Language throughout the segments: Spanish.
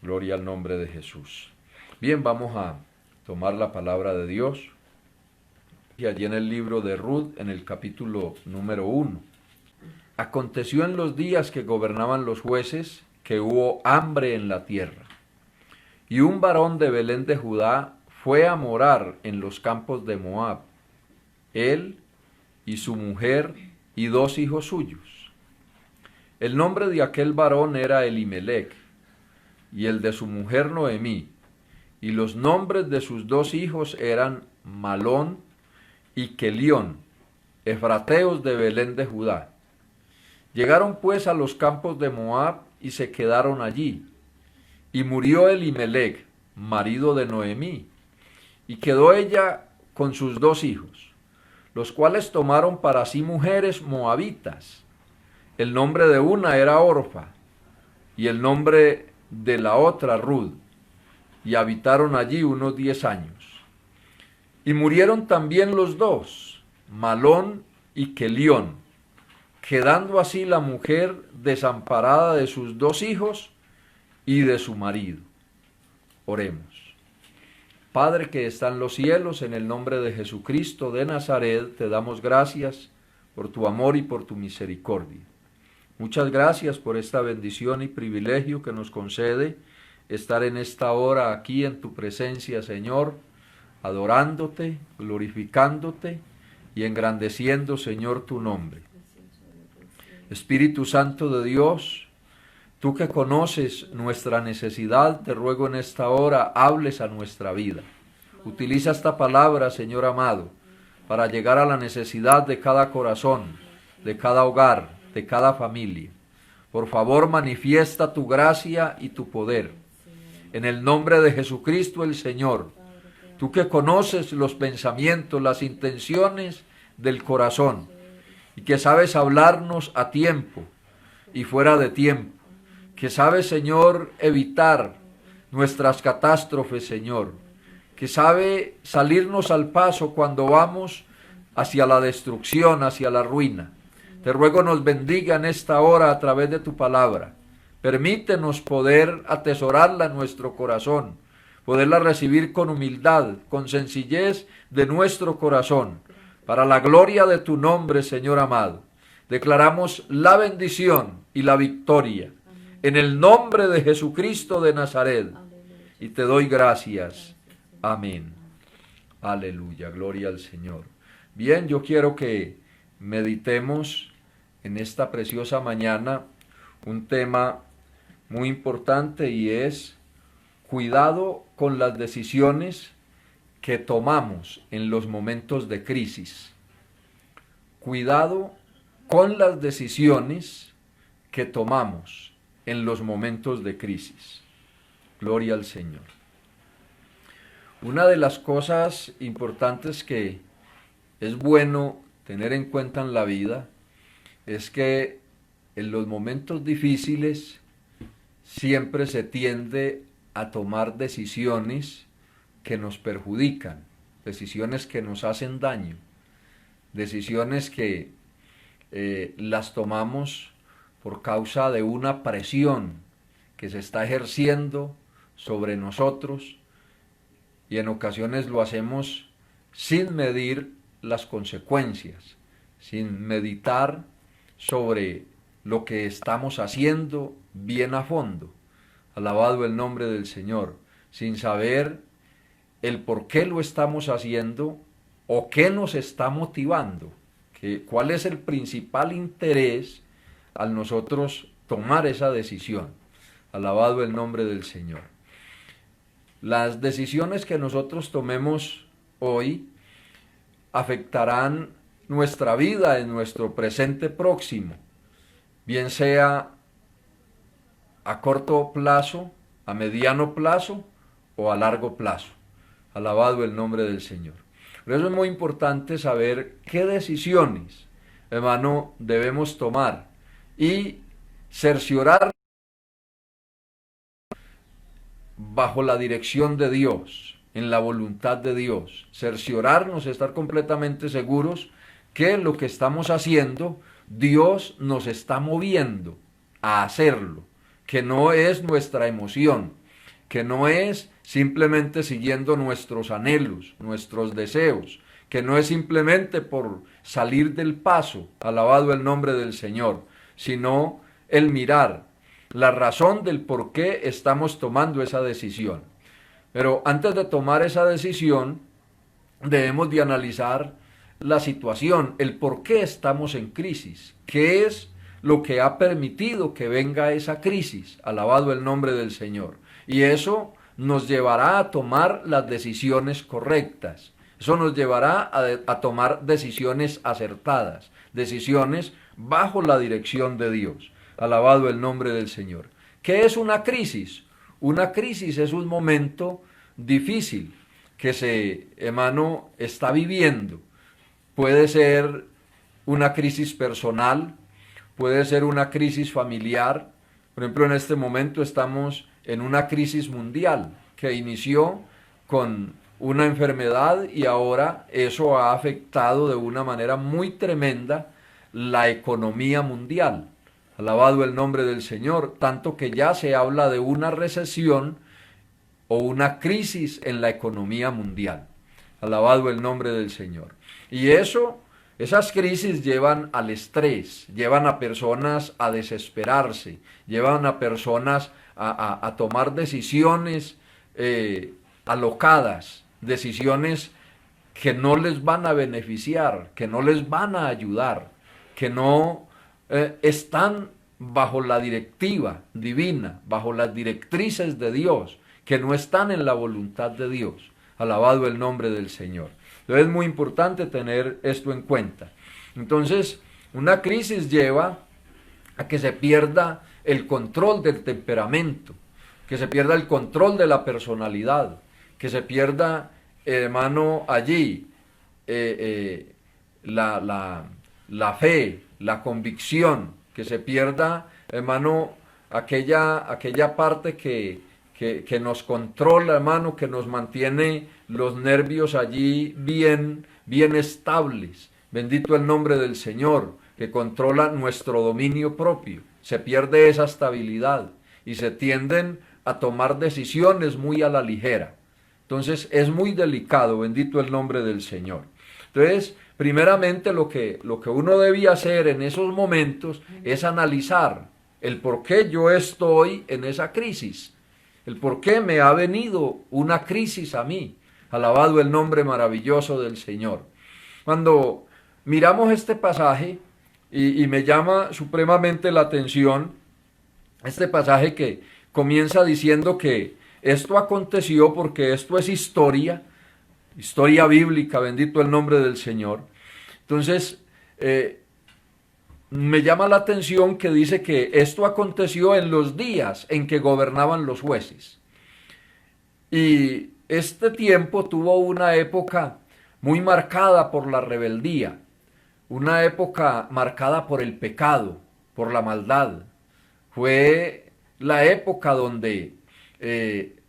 Gloria al nombre de Jesús. Bien, vamos a tomar la palabra de Dios. Y allí en el libro de Ruth, en el capítulo número 1. Aconteció en los días que gobernaban los jueces que hubo hambre en la tierra. Y un varón de Belén de Judá fue a morar en los campos de Moab, él y su mujer y 2 hijos suyos. El nombre de aquel varón era Elimelec, y el de su mujer Noemí, y los nombres de sus 2 hijos eran Malón y Kelión, efrateos de Belén de Judá. Llegaron pues a los campos de Moab y se quedaron allí. Y murió Elimelec, marido de Noemí, y quedó ella con sus 2 hijos, los cuales tomaron para sí mujeres moabitas. El nombre de una era Orfa, y el nombre de la otra Ruth, y habitaron allí unos 10 años. Y murieron también los 2, Malón y Kelión, quedando así la mujer desamparada de sus 2 hijos y de su marido. Oremos. Padre que está en los cielos, en el nombre de Jesucristo de Nazaret, te damos gracias por tu amor y por tu misericordia. Muchas gracias por esta bendición y privilegio que nos concede estar en esta hora aquí en tu presencia, Señor, adorándote, glorificándote y engrandeciendo, Señor, tu nombre. Espíritu Santo de Dios, tú que conoces nuestra necesidad, te ruego en esta hora, hables a nuestra vida. Utiliza esta palabra, Señor amado, para llegar a la necesidad de cada corazón, de cada hogar, de cada familia. Por favor, manifiesta tu gracia y tu poder. En el nombre de Jesucristo el Señor, tú que conoces los pensamientos, las intenciones del corazón, y que sabes hablarnos a tiempo y fuera de tiempo, que sabe, Señor, evitar nuestras catástrofes, Señor, que sabe salirnos al paso cuando vamos hacia la destrucción, hacia la ruina. Te ruego nos bendiga en esta hora a través de tu palabra. Permítenos poder atesorarla en nuestro corazón, poderla recibir con humildad, con sencillez de nuestro corazón, para la gloria de tu nombre, Señor amado. Declaramos la bendición y la victoria en el nombre de Jesucristo de Nazaret. Y te doy gracias. Amén. Aleluya. Gloria al Señor. Bien, yo quiero que meditemos en esta preciosa mañana un tema muy importante y es cuidado con las decisiones que tomamos en los momentos de crisis. Cuidado con las decisiones que tomamos en los momentos de crisis. Gloria al Señor. Una de las cosas importantes que es bueno tener en cuenta en la vida es que en los momentos difíciles siempre se tiende a tomar decisiones que nos perjudican, decisiones que nos hacen daño, decisiones que las tomamos por causa de una presión que se está ejerciendo sobre nosotros y en ocasiones lo hacemos sin medir las consecuencias, sin meditar sobre lo que estamos haciendo bien a fondo. Alabado el nombre del Señor, sin saber el por qué lo estamos haciendo o qué nos está motivando, cuál es el principal interés al nosotros tomar esa decisión. Alabado el nombre del Señor. Las decisiones que nosotros tomemos hoy afectarán nuestra vida en nuestro presente próximo, bien sea a corto plazo, a mediano plazo o a largo plazo. Alabado el nombre del Señor. Por eso es muy importante saber qué decisiones, hermano, debemos tomar y cerciorar bajo la dirección de Dios, en la voluntad de Dios. Cerciorarnos, estar completamente seguros que lo que estamos haciendo, Dios nos está moviendo a hacerlo, que no es nuestra emoción, que no es simplemente siguiendo nuestros anhelos, nuestros deseos, que no es simplemente por salir del paso, alabado el nombre del Señor, sino el mirar la razón del por qué estamos tomando esa decisión. Pero antes de tomar esa decisión, debemos de analizar la situación, el por qué estamos en crisis, qué es lo que ha permitido que venga esa crisis, alabado el nombre del Señor. Y eso nos llevará a tomar las decisiones correctas, eso nos llevará a tomar decisiones acertadas, decisiones bajo la dirección de Dios, alabado el nombre del Señor. ¿Qué es una crisis? Una crisis es un momento difícil que hermano, está viviendo. Puede ser una crisis personal, puede ser una crisis familiar. Por ejemplo, en este momento estamos en una crisis mundial que inició con una enfermedad y ahora eso ha afectado de una manera muy tremenda la economía mundial. Alabado el nombre del Señor, tanto que ya se habla de una recesión o una crisis en la economía mundial. Alabado el nombre del Señor. Y esas crisis llevan al estrés, llevan a personas a desesperarse, llevan a personas a tomar decisiones alocadas, decisiones que no les van a beneficiar, que no les van a ayudar, que no están bajo la directiva divina, bajo las directrices de Dios, que no están en la voluntad de Dios. Alabado el nombre del Señor. Entonces es muy importante tener esto en cuenta. Entonces, una crisis lleva a que se pierda el control del temperamento, que se pierda el control de la personalidad, que se pierda, hermano, allí la fe, la convicción, que se pierda, hermano, aquella parte que nos controla, hermano, que nos mantiene los nervios allí bien estables. Bendito el nombre del Señor, que controla nuestro dominio propio. Se pierde esa estabilidad y se tienden a tomar decisiones muy a la ligera. Entonces es muy delicado, bendito el nombre del Señor. Entonces, primeramente lo que uno debía hacer en esos momentos es analizar el por qué yo estoy en esa crisis. El por qué me ha venido una crisis a mí. Alabado el nombre maravilloso del Señor. Cuando miramos este pasaje, y me llama supremamente la atención, este pasaje que comienza diciendo que esto aconteció porque esto es historia bíblica, bendito el nombre del Señor. Entonces, me llama la atención que dice que esto aconteció en los días en que gobernaban los jueces. Y este tiempo tuvo una época muy marcada por la rebeldía, una época marcada por el pecado, por la maldad. Fue la época donde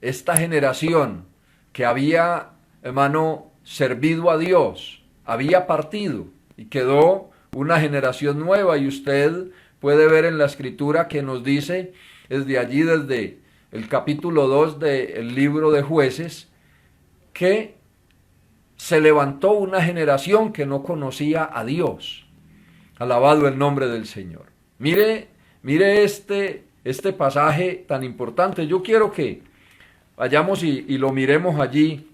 esta generación que había, hermano, servido a Dios, había partido y quedó una generación nueva, y usted puede ver en la escritura que nos dice desde allí, desde el capítulo 2 del libro de Jueces, que se levantó una generación que no conocía a Dios. Alabado el nombre del Señor. Mire este pasaje tan importante. Yo quiero que vayamos y lo miremos allí.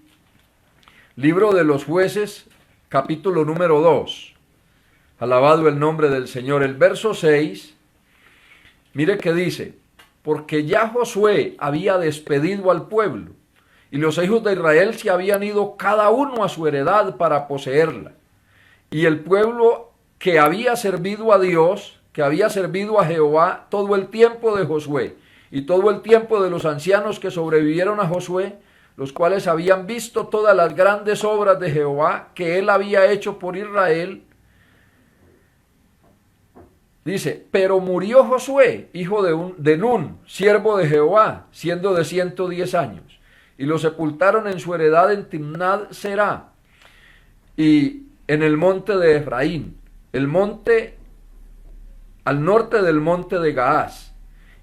Libro de los Jueces, capítulo número 2. Alabado el nombre del Señor. El verso 6, mire que dice: porque ya Josué había despedido al pueblo, y los hijos de Israel se habían ido cada uno a su heredad para poseerla. Y el pueblo que había servido a Dios, que había servido a Jehová todo el tiempo de Josué, y todo el tiempo de los ancianos que sobrevivieron a Josué, los cuales habían visto todas las grandes obras de Jehová que él había hecho por Israel, dice: pero murió Josué, hijo de Nun, siervo de Jehová, siendo de 110 años, y lo sepultaron en su heredad en Timnat Será, y en el monte de Efraín, el monte al norte del monte de Gaás.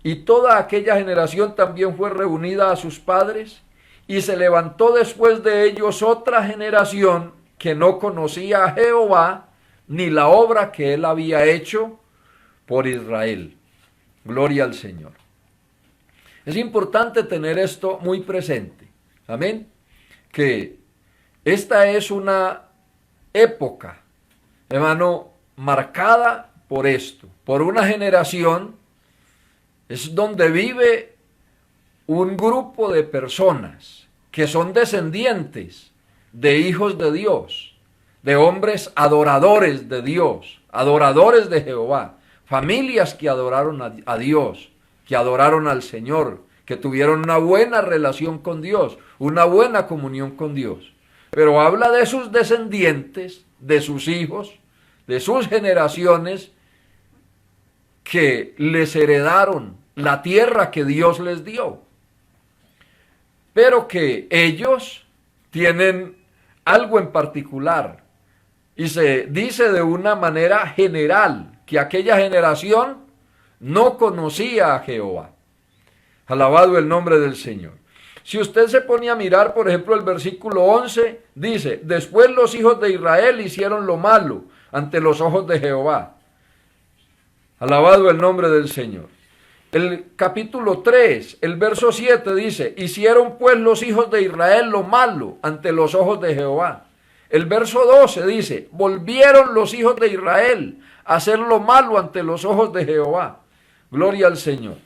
y toda aquella generación también fue reunida a sus padres, y se levantó después de ellos otra generación que no conocía a Jehová, ni la obra que él había hecho por Israel. Gloria al Señor. Es importante tener esto muy presente. Amén. Que esta es una época, hermano, marcada por esto, por una generación. Es donde vive un grupo de personas que son descendientes de hijos de Dios, de hombres adoradores de Dios, adoradores de Jehová, familias que adoraron a Dios, que adoraron al Señor, que tuvieron una buena relación con Dios, una buena comunión con Dios. Pero habla de sus descendientes, de sus hijos, de sus generaciones, que les heredaron la tierra que Dios les dio. Pero que ellos tienen algo en particular. Y se dice de una manera general que aquella generación no conocía a Jehová. Alabado el nombre del Señor. Si usted se pone a mirar, por ejemplo, el versículo 11, dice: después los hijos de Israel hicieron lo malo ante los ojos de Jehová. Alabado el nombre del Señor. El capítulo 3, el verso 7 dice: hicieron pues los hijos de Israel lo malo ante los ojos de Jehová. El verso 12 dice: volvieron los hijos de Israel a hacer lo malo ante los ojos de Jehová. Gloria al Señor.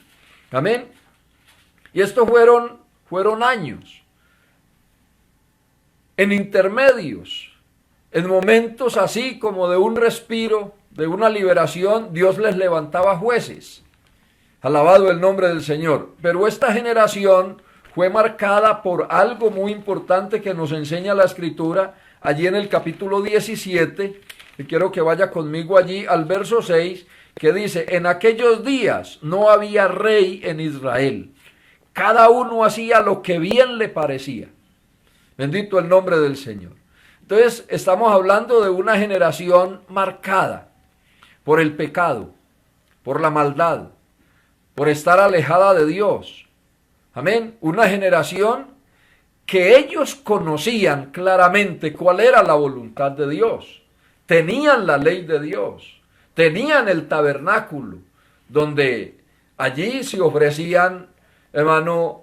Amén. Y estos fueron años. En intermedios, en momentos así como de un respiro, de una liberación, Dios les levantaba jueces. Alabado el nombre del Señor. Pero esta generación fue marcada por algo muy importante que nos enseña la Escritura allí en el capítulo 17. Y quiero que vaya conmigo allí al verso 6, que dice: en aquellos días no había rey en Israel. Cada uno hacía lo que bien le parecía. Bendito el nombre del Señor. Entonces estamos hablando de una generación marcada por el pecado, por la maldad, por estar alejada de Dios. Amén. Una generación que ellos conocían claramente cuál era la voluntad de Dios. Tenían la ley de Dios. Tenían el tabernáculo, donde allí se ofrecían, hermano,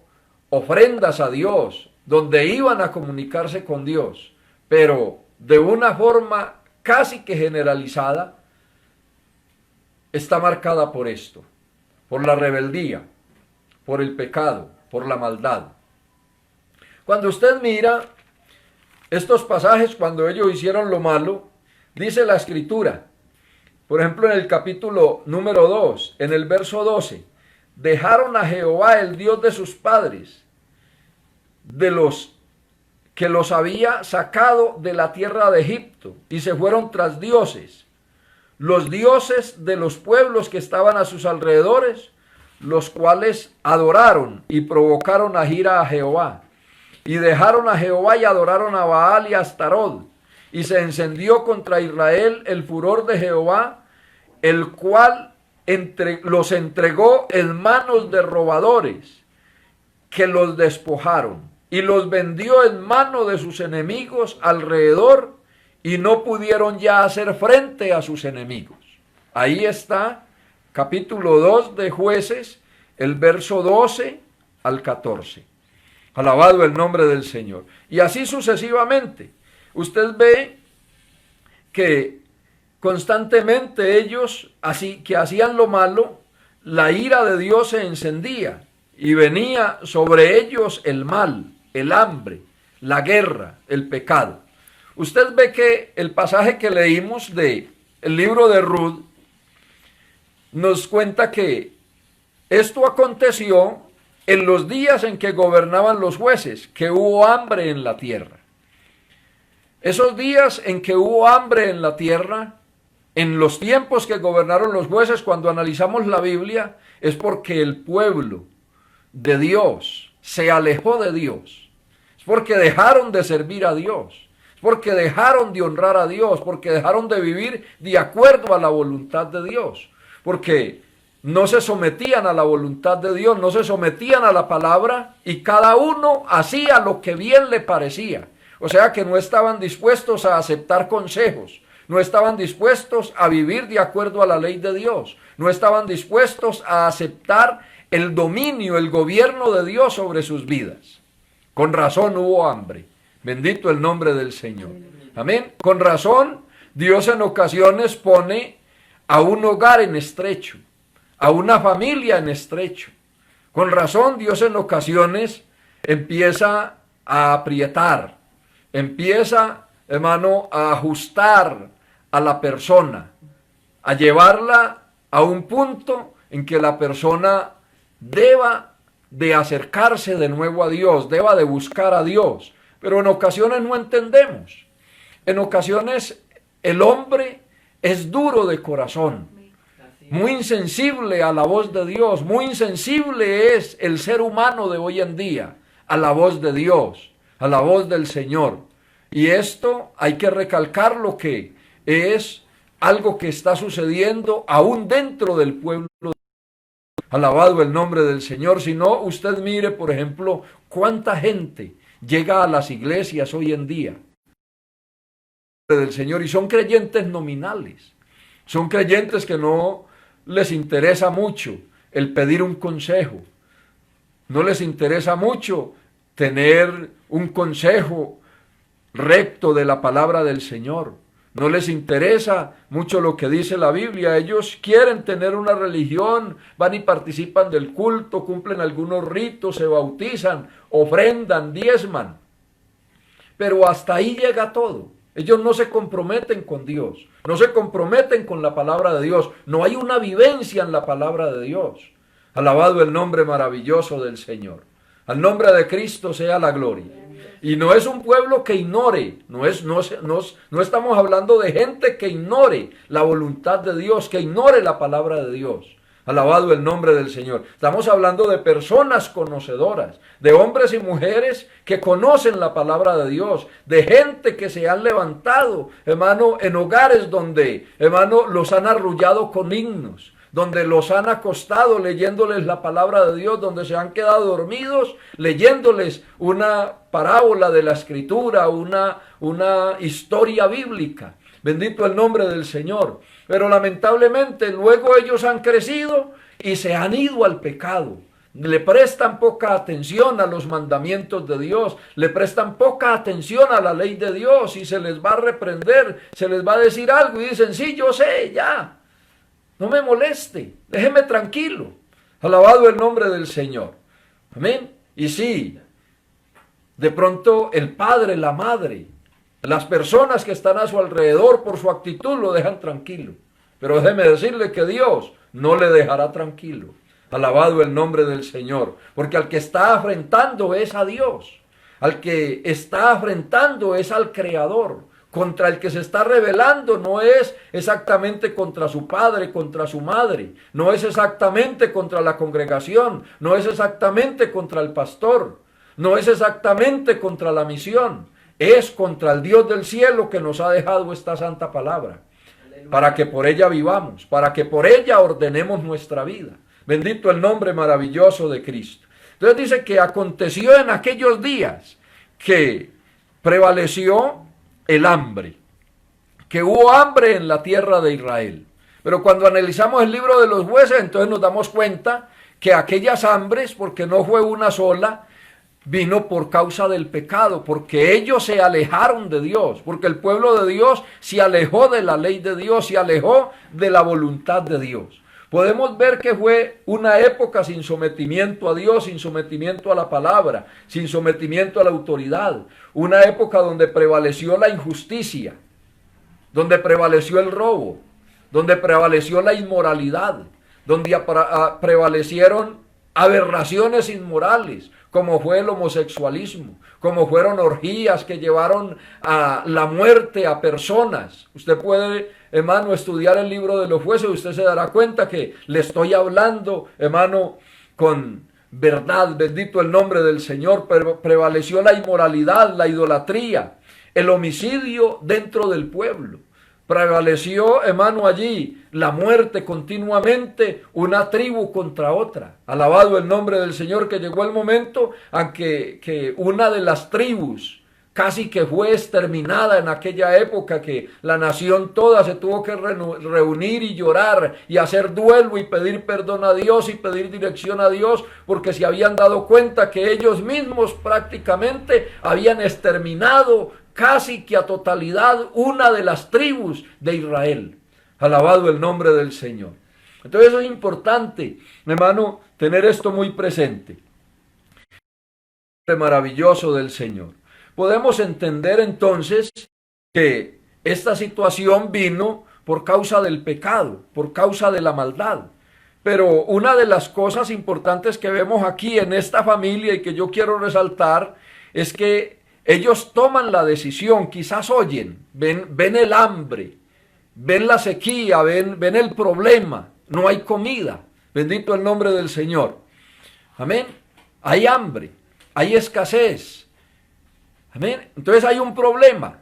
ofrendas a Dios, donde iban a comunicarse con Dios. Pero de una forma casi que generalizada, está marcada por esto, por la rebeldía, por el pecado, por la maldad. Cuando usted mira estos pasajes, cuando ellos hicieron lo malo, dice la Escritura, por ejemplo en el capítulo número 2, en el verso 12, dejaron a Jehová, el Dios de sus padres, de los que los había sacado de la tierra de Egipto, y se fueron tras dioses, los dioses de los pueblos que estaban a sus alrededores, los cuales adoraron y provocaron a ira a Jehová. Y dejaron a Jehová y adoraron a Baal y a Astarot. Y se encendió contra Israel el furor de Jehová, el cual los entregó en manos de robadores, que los despojaron. Y los vendió en mano de sus enemigos alrededor, y no pudieron ya hacer frente a sus enemigos. Ahí está, capítulo 2 de Jueces, el verso 12 al 14. Alabado el nombre del Señor. Y así sucesivamente. Usted ve que constantemente ellos, así que hacían lo malo, la ira de Dios se encendía y venía sobre ellos el mal, el hambre, la guerra, el pecado. Usted ve que el pasaje que leímos del libro de Ruth nos cuenta que esto aconteció en los días en que gobernaban los jueces, que hubo hambre en la tierra. Esos días en que hubo hambre en la tierra, en los tiempos que gobernaron los jueces, cuando analizamos la Biblia, es porque el pueblo de Dios se alejó de Dios. Es porque dejaron de servir a Dios. Es porque dejaron de honrar a Dios, porque dejaron de vivir de acuerdo a la voluntad de Dios. Porque no se sometían a la voluntad de Dios, no se sometían a la palabra, y cada uno hacía lo que bien le parecía. O sea que no estaban dispuestos a aceptar consejos, no estaban dispuestos a vivir de acuerdo a la ley de Dios, no estaban dispuestos a aceptar el dominio, el gobierno de Dios sobre sus vidas. Con razón hubo hambre. Bendito el nombre del Señor. Amén. Con razón, Dios en ocasiones pone a un hogar en estrecho, a una familia en estrecho. Con razón, Dios en ocasiones empieza a aprietar, empieza, hermano, a ajustar a la persona, a llevarla a un punto en que la persona deba de acercarse de nuevo a Dios, deba de buscar a Dios. Pero en ocasiones no entendemos. En ocasiones el hombre es duro de corazón, muy insensible a la voz de Dios, muy insensible es el ser humano de hoy en día a la voz de Dios, a la voz del Señor. Y esto hay que recalcar, lo que es algo que está sucediendo aún dentro del pueblo. Alabado el nombre del Señor. Si no, usted mire, por ejemplo, cuánta gente llega a las iglesias hoy en día del Señor y son creyentes nominales, son creyentes que no les interesa mucho el pedir un consejo, no les interesa mucho tener un consejo recto de la palabra del Señor, no les interesa mucho lo que dice la Biblia. Ellos quieren tener una religión, van y participan del culto, cumplen algunos ritos, se bautizan, ofrendan, diezman, pero hasta ahí llega todo. Ellos no se comprometen con Dios, no se comprometen con la palabra de Dios, no hay una vivencia en la palabra de Dios. Alabado el nombre maravilloso del Señor. Al nombre de Cristo sea la gloria. Y no es un pueblo que ignore, no estamos hablando de gente que ignore la voluntad de Dios, que ignore la palabra de Dios. Alabado el nombre del Señor. Estamos hablando de personas conocedoras, de hombres y mujeres que conocen la palabra de Dios, de gente que se han levantado, hermano, en hogares donde, hermano, los han arrullado con himnos, donde los han acostado leyéndoles la palabra de Dios, donde se han quedado dormidos leyéndoles una parábola de la Escritura, una historia bíblica. Bendito el nombre del Señor. Pero lamentablemente luego ellos han crecido y se han ido al pecado. Le prestan poca atención a los mandamientos de Dios, le prestan poca atención a la ley de Dios, y se les va a reprender, se les va a decir algo y dicen, sí, yo sé, ya, no me moleste, déjeme tranquilo. Alabado el nombre del Señor. Amén. Y sí, de pronto el padre, la madre, las personas que están a su alrededor por su actitud lo dejan tranquilo. Pero déjeme decirle que Dios no le dejará tranquilo. Alabado el nombre del Señor. Porque al que está afrentando es a Dios. Al que está afrentando es al Creador. Contra el que se está rebelando no es exactamente contra su padre, contra su madre. No es exactamente contra la congregación. No es exactamente contra el pastor. No es exactamente contra la misión. Es contra el Dios del cielo que nos ha dejado esta santa palabra, para que por ella vivamos, para que por ella ordenemos nuestra vida. Bendito el nombre maravilloso de Cristo. Entonces dice que aconteció en aquellos días que prevaleció el hambre, que hubo hambre en la tierra de Israel. Pero cuando analizamos el libro de los jueces, entonces nos damos cuenta que aquellas hambres, porque no fue una sola, vino por causa del pecado, porque ellos se alejaron de Dios, porque el pueblo de Dios se alejó de la ley de Dios, se alejó de la voluntad de Dios. Podemos ver que fue una época sin sometimiento a Dios, sin sometimiento a la palabra, sin sometimiento a la autoridad, una época donde prevaleció la injusticia, donde prevaleció el robo, donde prevaleció la inmoralidad, donde prevalecieron aberraciones inmorales, como fue el homosexualismo, como fueron orgías que llevaron a la muerte a personas. Usted puede, hermano, estudiar el libro de los jueces y usted se dará cuenta que le estoy hablando, hermano, con verdad. Bendito el nombre del Señor. Pero prevaleció la inmoralidad, la idolatría, el homicidio dentro del pueblo. Prevaleció, hermano, allí la muerte continuamente, una tribu contra otra. Alabado el nombre del Señor, que llegó el momento en que una de las tribus casi que fue exterminada en aquella época, que la nación toda se tuvo que reunir y llorar y hacer duelo y pedir perdón a Dios y pedir dirección a Dios, porque se habían dado cuenta que ellos mismos prácticamente habían exterminado casi que a totalidad una de las tribus de Israel. Alabado el nombre del Señor. Entonces es importante, hermano, tener esto muy presente. Maravilloso del Señor. Podemos entender entonces que esta situación vino por causa del pecado, por causa de la maldad. Pero una de las cosas importantes que vemos aquí en esta familia y que yo quiero resaltar es que ellos toman la decisión, quizás oyen, ven el hambre, ven la sequía, ven el problema, no hay comida. Bendito el nombre del Señor. Amén. Hay hambre, hay escasez. Amén. Entonces hay un problema.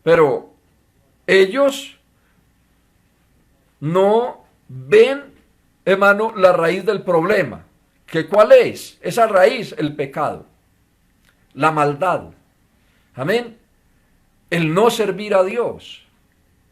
Pero ellos no ven, hermano, la raíz del problema. ¿Que cuál es? Esa raíz, el pecado, la maldad. Amén. El no servir a Dios.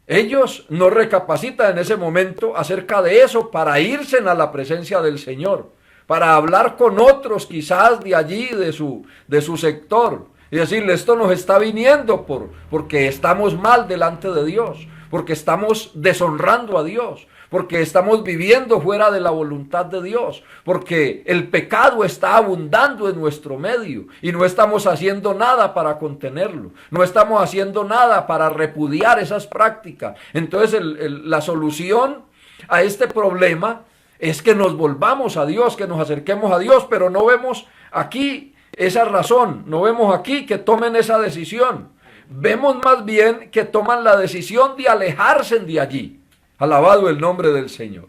Ellos no recapacitan en ese momento acerca de eso para irse a la presencia del Señor, para hablar con otros quizás de allí, de su sector, y decirle: esto nos está viniendo porque estamos mal delante de Dios, porque estamos deshonrando a Dios, porque estamos viviendo fuera de la voluntad de Dios, porque el pecado está abundando en nuestro medio y no estamos haciendo nada para contenerlo, no estamos haciendo nada para repudiar esas prácticas. Entonces la solución a este problema es que nos volvamos a Dios, que nos acerquemos a Dios, pero no vemos aquí esa razón, no vemos aquí que tomen esa decisión. Vemos más bien que toman la decisión de alejarse de allí. Alabado el nombre del Señor.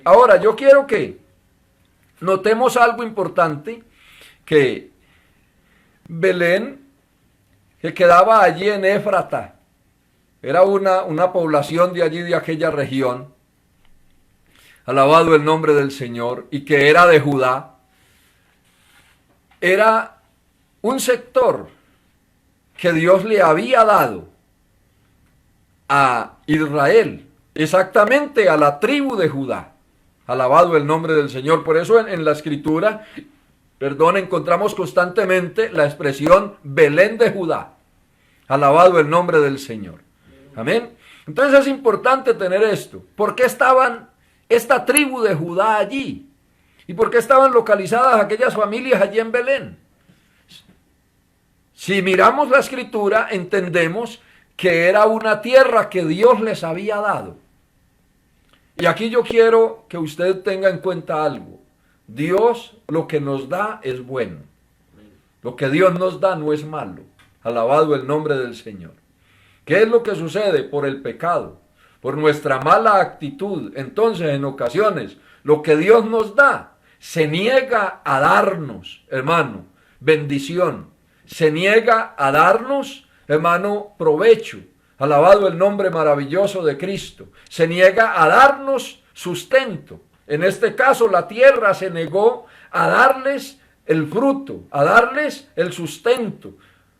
Ahora, yo quiero que notemos algo importante, que Belén, que quedaba allí en Éfrata, era una población de allí, de aquella región. Alabado el nombre del Señor, y que era de Judá. Era un sector que Dios le había dado a Israel, exactamente a la tribu de Judá. Alabado el nombre del Señor. Por eso en la Escritura, encontramos constantemente la expresión Belén de Judá. Alabado el nombre del Señor. Amén. Entonces es importante tener esto. ¿Por qué estaban esta tribu de Judá allí? ¿Y por qué estaban localizadas aquellas familias allí en Belén? Si miramos la Escritura, entendemos que era una tierra que Dios les había dado. Y aquí yo quiero que usted tenga en cuenta algo. Dios lo que nos da es bueno. Lo que Dios nos da no es malo. Alabado el nombre del Señor. ¿Qué es lo que sucede? Por el pecado, por nuestra mala actitud. Entonces, en ocasiones, lo que Dios nos da se niega a darnos, hermano, bendición. Se niega a darnos, hermano, provecho. Alabado el nombre maravilloso de Cristo. Se niega a darnos sustento. En este caso, la tierra se negó a darles el fruto, a darles el sustento.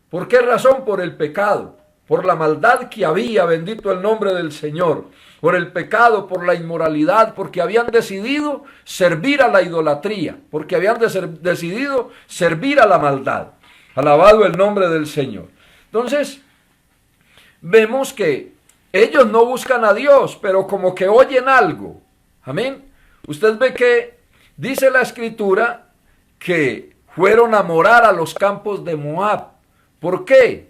¿Por qué razón? Por el pecado, por la maldad que había, bendito el nombre del Señor. Por el pecado, por la inmoralidad, porque habían decidido servir a la idolatría, porque habían decidido servir a la maldad. Alabado el nombre del Señor. Entonces, vemos que ellos no buscan a Dios, pero como que oyen algo. Amén. Usted ve que dice la Escritura que fueron a morar a los campos de Moab. ¿Por qué?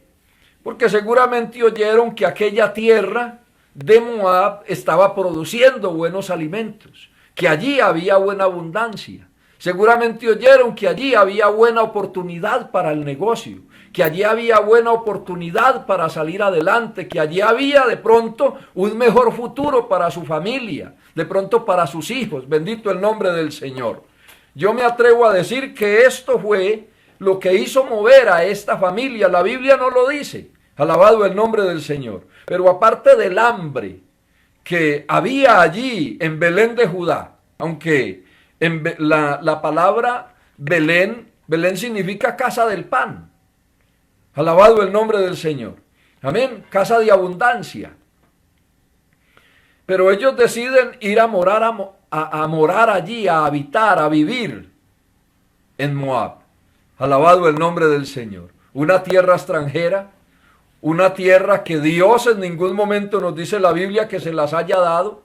Porque seguramente oyeron que aquella tierra de Moab estaba produciendo buenos alimentos, que allí había buena abundancia. Seguramente oyeron que allí había buena oportunidad para el negocio, que allí había buena oportunidad para salir adelante, que allí había de pronto un mejor futuro para su familia, de pronto para sus hijos. Bendito el nombre del Señor. Yo me atrevo a decir que esto fue lo que hizo mover a esta familia. La Biblia no lo dice. Alabado el nombre del Señor. Pero aparte del hambre que había allí en Belén de Judá, aunque la palabra Belén significa casa del pan. Alabado el nombre del Señor. Amén. Casa de abundancia. Pero ellos deciden ir a morar, a morar allí, a habitar, a vivir en Moab. Alabado el nombre del Señor. Una tierra extranjera, una tierra que Dios en ningún momento nos dice la Biblia que se las haya dado,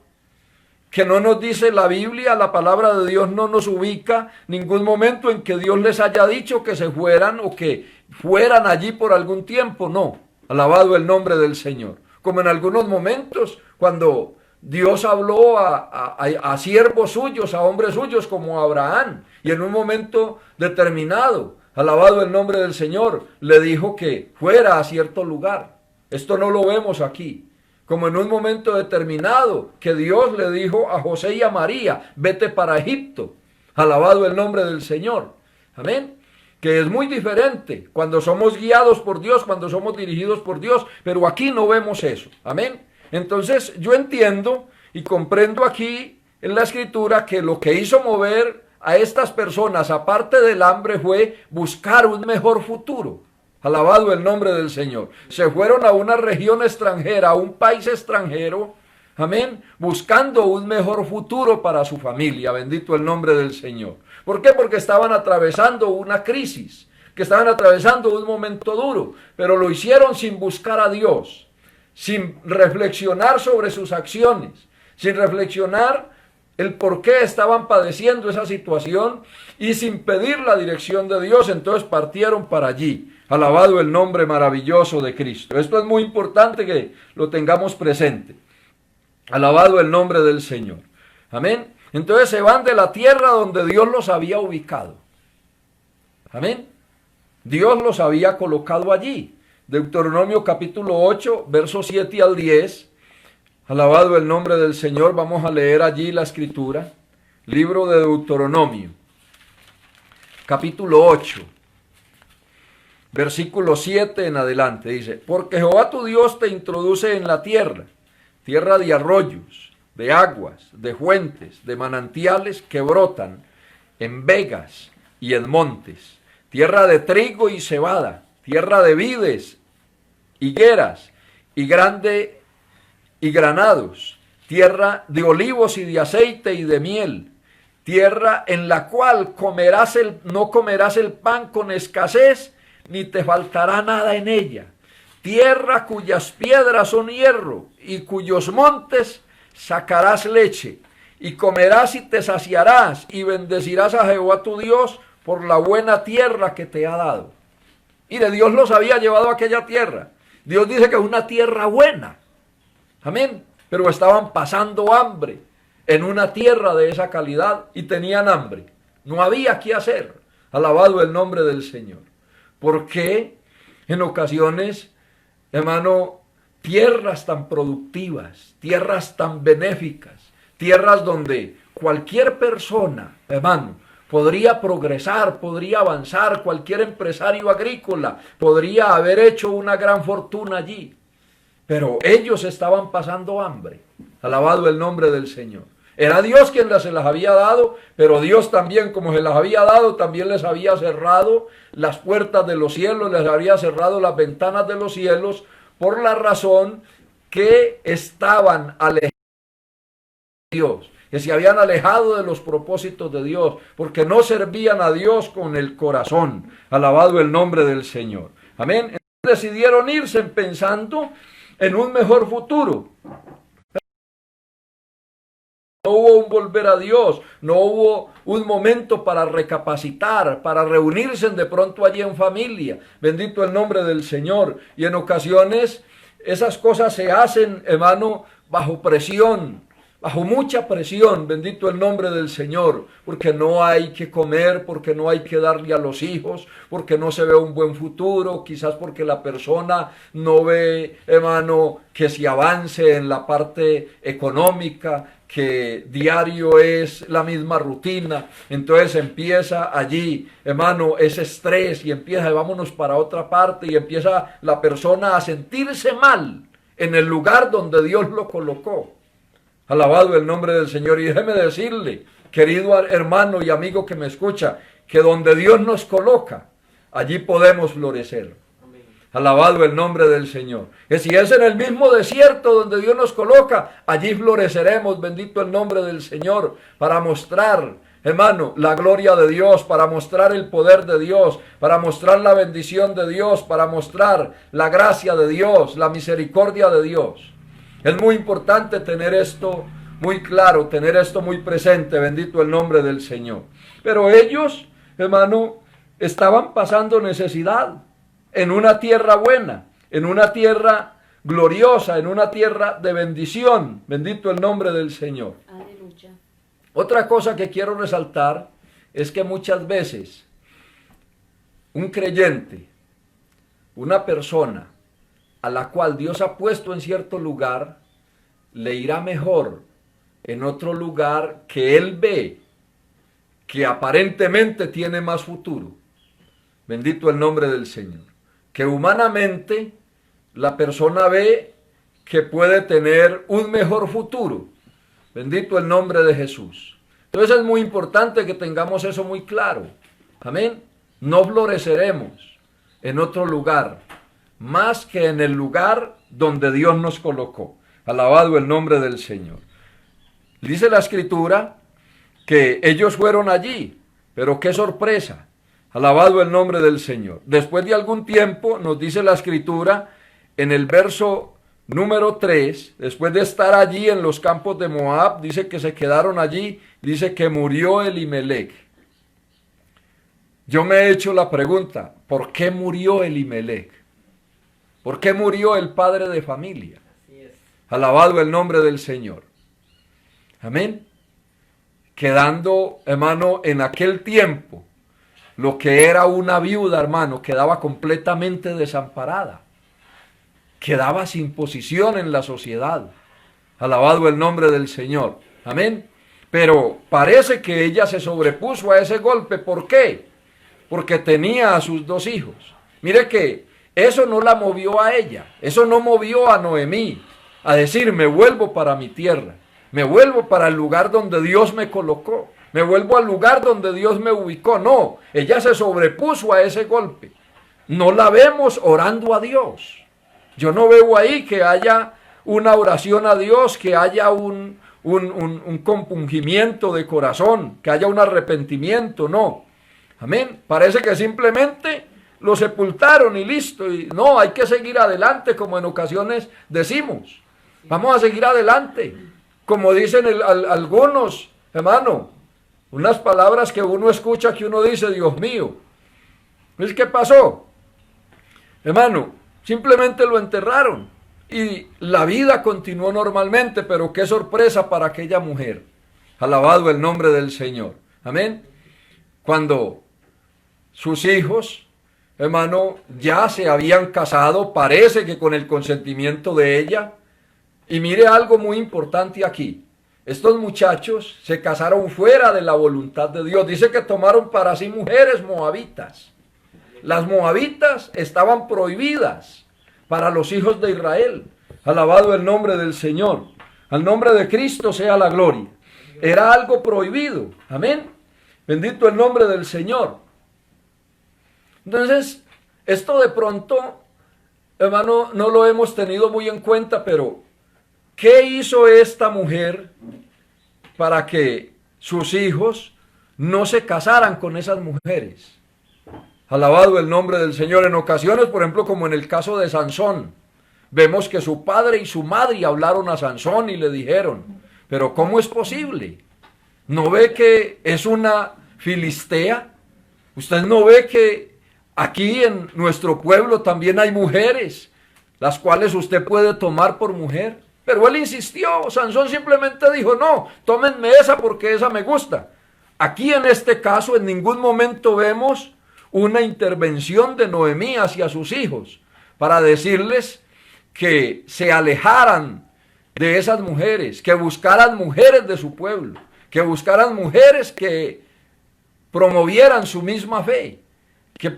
que no nos dice la Biblia, la palabra de Dios no nos ubica ningún momento en que Dios les haya dicho que se fueran o que fueran allí por algún tiempo, no. Alabado el nombre del Señor. Como en algunos momentos cuando Dios habló a siervos suyos, a hombres suyos como Abraham, y en un momento determinado, alabado el nombre del Señor, le dijo que fuera a cierto lugar. Esto no lo vemos aquí. Como en un momento determinado que Dios le dijo a José y a María, vete para Egipto. Alabado el nombre del Señor. Amén. Que es muy diferente cuando somos guiados por Dios, cuando somos dirigidos por Dios, pero aquí no vemos eso. Amén. Entonces yo entiendo y comprendo aquí en la Escritura que lo que hizo mover a estas personas, aparte del hambre, fue buscar un mejor futuro. Alabado el nombre del Señor. Se fueron a una región extranjera, a un país extranjero, amén, buscando un mejor futuro para su familia. Bendito el nombre del Señor. ¿Por qué? Porque estaban atravesando una crisis, que estaban atravesando un momento duro, pero lo hicieron sin buscar a Dios, sin reflexionar sobre sus acciones, sin reflexionar el por qué estaban padeciendo esa situación y sin pedir la dirección de Dios. Entonces partieron para allí. Alabado el nombre maravilloso de Cristo. Esto es muy importante que lo tengamos presente. Alabado el nombre del Señor. Amén. Entonces se van de la tierra donde Dios los había ubicado. Amén. Dios los había colocado allí. Deuteronomio capítulo 8, versos 7 al 10. Alabado el nombre del Señor. Vamos a leer allí la escritura. Libro de Deuteronomio, capítulo 8, versículo 7 en adelante. Dice, porque Jehová tu Dios te introduce en la tierra, tierra de arroyos, de aguas, de fuentes, de manantiales que brotan en vegas y en montes, tierra de trigo y cebada, tierra de vides, higueras y granados, tierra de olivos y de aceite y de miel, tierra en la cual no comerás el pan con escasez, ni te faltará nada en ella, tierra cuyas piedras son hierro, y cuyos montes sacarás leche, y comerás y te saciarás, y bendecirás a Jehová tu Dios por la buena tierra que te ha dado. Mire, Dios los había llevado a aquella tierra. Dios dice que es una tierra buena. Amén. Pero estaban pasando hambre en una tierra de esa calidad y tenían hambre. No había qué hacer. Alabado el nombre del Señor. ¿Por qué en ocasiones, hermano, tierras tan productivas, tierras tan benéficas, tierras donde cualquier persona, hermano, podría progresar, podría avanzar, cualquier empresario agrícola podría haber hecho una gran fortuna allí? Pero ellos estaban pasando hambre. Alabado el nombre del Señor. Era Dios quien se las había dado, pero Dios también, como se las había dado, también les había cerrado las puertas de los cielos, les había cerrado las ventanas de los cielos, por la razón que estaban alejados de Dios, que se habían alejado de los propósitos de Dios, porque no servían a Dios con el corazón. Alabado el nombre del Señor. Amén. Entonces decidieron irse pensando en un mejor futuro. No hubo un volver a Dios, no hubo un momento para recapacitar, para reunirse de pronto allí en familia. Bendito el nombre del Señor. Y en ocasiones esas cosas se hacen, hermano, bajo presión, bajo mucha presión. Bendito el nombre del Señor. Porque no hay que comer, porque no hay que darle a los hijos, porque no se ve un buen futuro, quizás porque la persona no ve, hermano, que se avance en la parte económica, que diario es la misma rutina, entonces empieza allí, hermano, ese estrés y empieza, vámonos para otra parte y empieza la persona a sentirse mal en el lugar donde Dios lo colocó. Alabado el nombre del Señor. Y déjeme decirle, querido hermano y amigo que me escucha, que donde Dios nos coloca, allí podemos florecer. Alabado el nombre del Señor. Que si es en el mismo desierto donde Dios nos coloca, allí floreceremos, bendito el nombre del Señor, para mostrar, hermano, la gloria de Dios, para mostrar el poder de Dios, para mostrar la bendición de Dios, para mostrar la gracia de Dios, la misericordia de Dios. Es muy importante tener esto muy claro, tener esto muy presente, bendito el nombre del Señor. Pero ellos, hermano, estaban pasando necesidad en una tierra buena, en una tierra gloriosa, en una tierra de bendición. Bendito el nombre del Señor. Aleluya. Otra cosa que quiero resaltar es que muchas veces un creyente, una persona a la cual Dios ha puesto en cierto lugar, le irá mejor en otro lugar que él ve que aparentemente tiene más futuro. Bendito el nombre del Señor. Que humanamente la persona ve que puede tener un mejor futuro. Bendito el nombre de Jesús. Entonces es muy importante que tengamos eso muy claro. Amén. No floreceremos en otro lugar más que en el lugar donde Dios nos colocó. Alabado el nombre del Señor. Dice la Escritura que ellos fueron allí, pero qué sorpresa. Alabado el nombre del Señor. Después de algún tiempo, nos dice la Escritura, en el verso número 3, después de estar allí en los campos de Moab, dice que se quedaron allí, dice que murió Elimelec. Yo me he hecho la pregunta, ¿por qué murió Elimelec? ¿Por qué murió el padre de familia? Alabado el nombre del Señor. Amén. Quedando, hermano, en aquel tiempo, lo que era una viuda, hermano, quedaba completamente desamparada. Quedaba sin posición en la sociedad. Alabado el nombre del Señor. Amén. Pero parece que ella se sobrepuso a ese golpe. ¿Por qué? Porque tenía a sus 2 hijos. Mire que eso no la movió a ella. Eso no movió a Noemí a decir, me vuelvo para mi tierra. Me vuelvo para el lugar donde Dios me colocó. Me vuelvo al lugar donde Dios me ubicó. No, ella se sobrepuso a ese golpe. No la vemos orando a Dios. Yo no veo ahí que haya una oración a Dios, que haya un compungimiento de corazón, que haya un arrepentimiento, no. Amén. Parece que simplemente lo sepultaron y listo. Y no, hay que seguir adelante, como en ocasiones decimos. Vamos a seguir adelante. Como dicen algunos, hermano, unas palabras que uno escucha que uno dice, Dios mío, ¿ves qué pasó? Hermano, simplemente lo enterraron y la vida continuó normalmente, pero qué sorpresa para aquella mujer. Alabado el nombre del Señor. Amén. Cuando sus hijos, hermano, ya se habían casado, parece que con el consentimiento de ella. Y mire algo muy importante aquí. Estos muchachos se casaron fuera de la voluntad de Dios. Dice que tomaron para sí mujeres moabitas. Las moabitas estaban prohibidas para los hijos de Israel. Alabado el nombre del Señor. Al nombre de Cristo sea la gloria. Era algo prohibido. Amén. Bendito el nombre del Señor. Entonces, esto de pronto, hermano, no lo hemos tenido muy en cuenta, pero ¿qué hizo esta mujer para que sus hijos no se casaran con esas mujeres? Alabado el nombre del Señor. En ocasiones, por ejemplo, como en el caso de Sansón, vemos que su padre y su madre hablaron a Sansón y le dijeron, pero ¿cómo es posible? ¿No ve que es una filistea? ¿Usted no ve que aquí en nuestro pueblo también hay mujeres, las cuales usted puede tomar por mujer? Pero él insistió. Sansón simplemente dijo, no, tómenme esa porque esa me gusta. Aquí en este caso en ningún momento vemos una intervención de Noemí hacia sus hijos para decirles que se alejaran de esas mujeres, que buscaran mujeres de su pueblo, que buscaran mujeres que promovieran su misma fe, que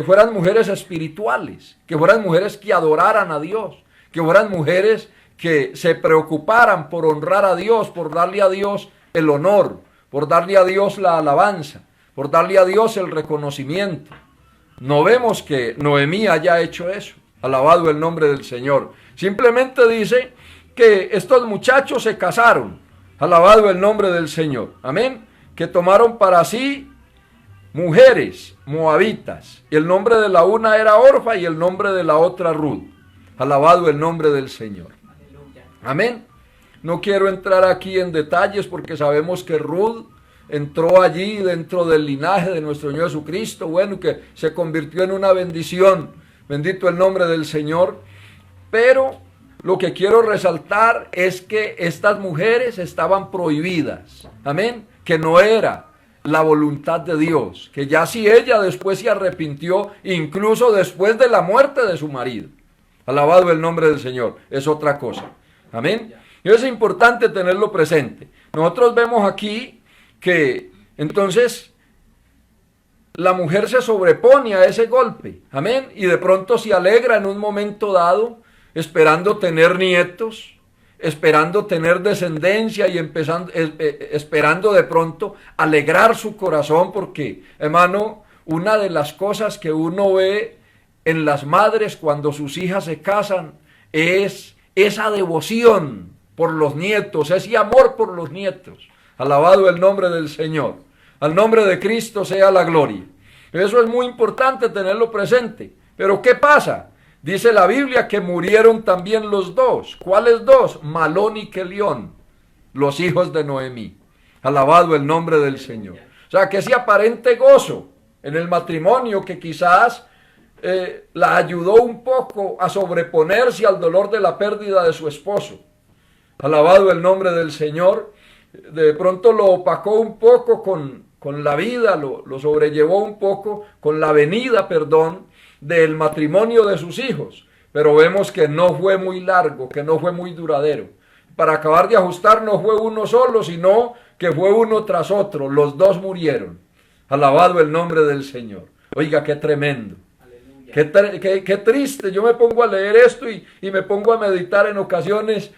fueran mujeres espirituales, que fueran mujeres que adoraran a Dios, que fueran mujeres que se preocuparan por honrar a Dios, por darle a Dios el honor, por darle a Dios la alabanza, por darle a Dios el reconocimiento. No vemos que Noemí haya hecho eso. Alabado el nombre del Señor. Simplemente dice que estos muchachos se casaron. Alabado el nombre del Señor. Amén. Que tomaron para sí mujeres moabitas. Y el nombre de la una era Orfa y el nombre de la otra Ruth. Alabado el nombre del Señor. Amén. No quiero entrar aquí en detalles porque sabemos que Ruth entró allí dentro del linaje de nuestro Señor Jesucristo, bueno, que se convirtió en una bendición. Bendito el nombre del Señor. Pero lo que quiero resaltar es que estas mujeres estaban prohibidas. Amén. Que no era la voluntad de Dios. Que ya si ella después se arrepintió, incluso después de la muerte de su marido. Alabado el nombre del Señor. Es otra cosa. Amén. Y es importante tenerlo presente. Nosotros vemos aquí que entonces la mujer se sobrepone a ese golpe. Amén. Y de pronto se alegra en un momento dado, esperando tener nietos, esperando tener descendencia y esperando de pronto alegrar su corazón, porque, hermano, una de las cosas que uno ve en las madres cuando sus hijas se casan es esa devoción por los nietos, ese amor por los nietos. Alabado el nombre del Señor. Al nombre de Cristo sea la gloria. Eso es muy importante tenerlo presente. Pero ¿qué pasa? Dice la Biblia que murieron también los dos. ¿Cuáles dos? Malón y Kelión, los hijos de Noemí. Alabado el nombre del Señor. O sea, que ese aparente gozo en el matrimonio que quizás la ayudó un poco a sobreponerse al dolor de la pérdida de su esposo. Alabado el nombre del Señor. De pronto lo opacó un poco con la vida, lo sobrellevó un poco con la venida, del matrimonio de sus hijos. Pero vemos que no fue muy largo, que no fue muy duradero. Para acabar de ajustar no fue uno solo, sino que fue uno tras otro. Los dos murieron. Alabado el nombre del Señor. Oiga, qué tremendo. Qué triste. Yo me pongo a leer esto y me pongo a meditar en ocasiones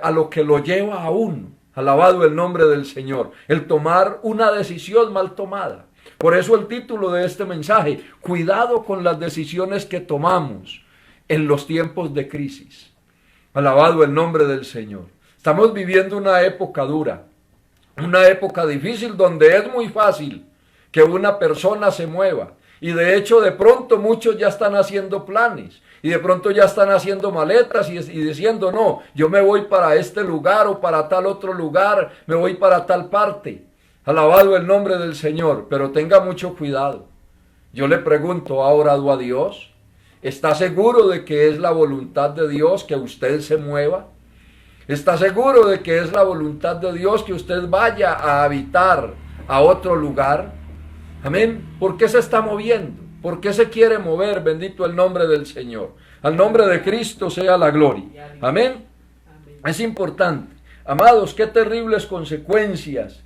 a lo que lo lleva a uno. Alabado el nombre del Señor. El tomar una decisión mal tomada. Por eso el título de este mensaje: cuidado con las decisiones que tomamos en los tiempos de crisis. Alabado el nombre del Señor. Estamos viviendo una época dura, una época difícil donde es muy fácil que una persona se mueva. Y de hecho de pronto muchos ya están haciendo planes. Y de pronto ya están haciendo maletas y diciendo: no, yo me voy para este lugar o para tal otro lugar, me voy para tal parte. Alabado el nombre del Señor, pero tenga mucho cuidado. Yo le pregunto: ¿ha orado a Dios? ¿Está seguro de que es la voluntad de Dios que usted se mueva? ¿Está seguro de que es la voluntad de Dios que usted vaya a habitar a otro lugar? Amén. ¿Por qué se está moviendo? ¿Por qué se quiere mover? Bendito el nombre del Señor. Al nombre de Cristo sea la gloria. Amén. Es importante. Amados, qué terribles consecuencias,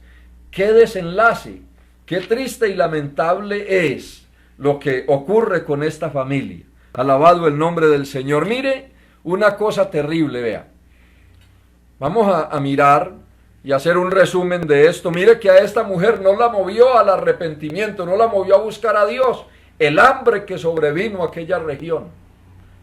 qué desenlace, qué triste y lamentable es lo que ocurre con esta familia. Alabado el nombre del Señor. Mire, una cosa terrible, vea. Vamos a mirar y hacer un resumen de esto. Mire que a esta mujer no la movió al arrepentimiento, no la movió a buscar a Dios. El hambre que sobrevino a aquella región.